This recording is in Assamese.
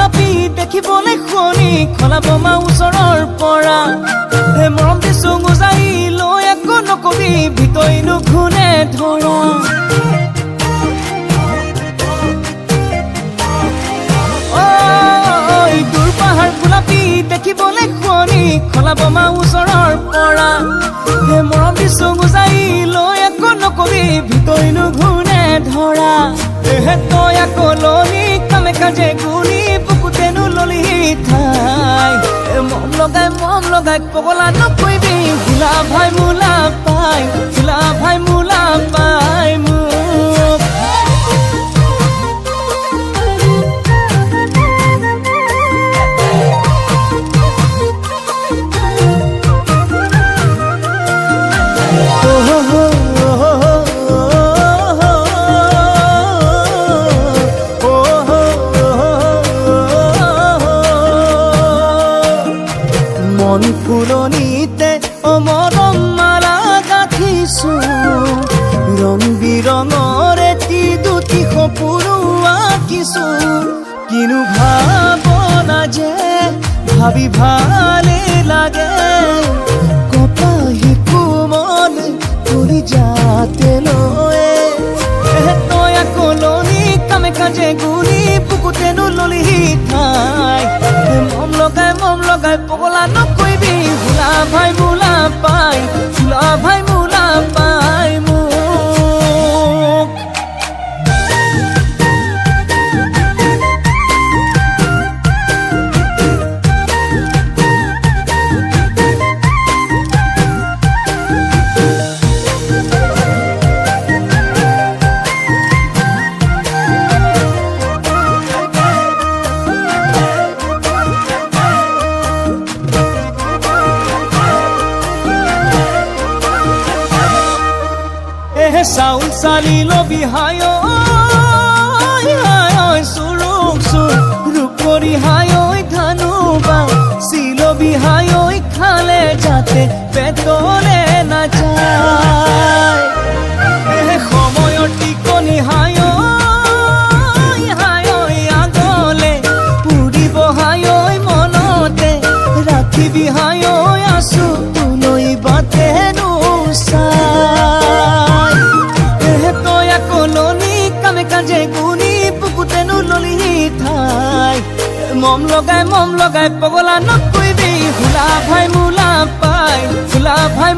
গোলাপী দেখিবলৈ শুৱনি খলা বোমা ওচৰৰ পৰা মৰম দিছো গুজাই লৈ একো নকবি ভিতৰিনো ঘূনে ধৰা দূৰ পাহাৰ গোলাপী দেখিবলৈ শুৱনি খলা বোমা ওচৰৰ পৰা মৰম দিছো গুজাই লৈ একো নকবি ভিতৰিনো ঘূনে ধৰা তই আকৌ ললি কামে কাজে গুলি বুকুতেনো ললি ঠাই মম লগাই পগলা নকৰিবি ভোলা ভাই মোলা পাই ভোলা ভাই মোলা পাই মোক মন ফুলনিতে মৰম মালা গাঁঠিছো ৰং বিৰঙৰ এটি দুটি সপোনো আঁকিছো কিনো ভাৱনা যে ভাবি ভালে লাগে কপাহি কোমল কৰি যাতে লয়ে তই আকৌ ললি কামে কাজে গুলি বুকুতেনো ললি ঠাই মম লগাই পগলা নকৰিবি ভোলা ভাই মোলা পাই ভোলা ভাই মোলা পাই মোক চাউল চালি লবি হায় চুৰুক চুৰ ৰূপ কৰি হায় ধানুবা চিলবি হায় খালে যাতে পেটলে নাযায় সময়ৰ টিকনি হায় আগলে পুৰিব হায় মনতে ৰাখিবি হায় আছো তুলৈ বাটেনো কাজে গুনি বুকুতেনো ললি ঠাই মম লগাই পগলা নকৰিবি ভোলা ভাই মোলা পাই ভোলা ভাই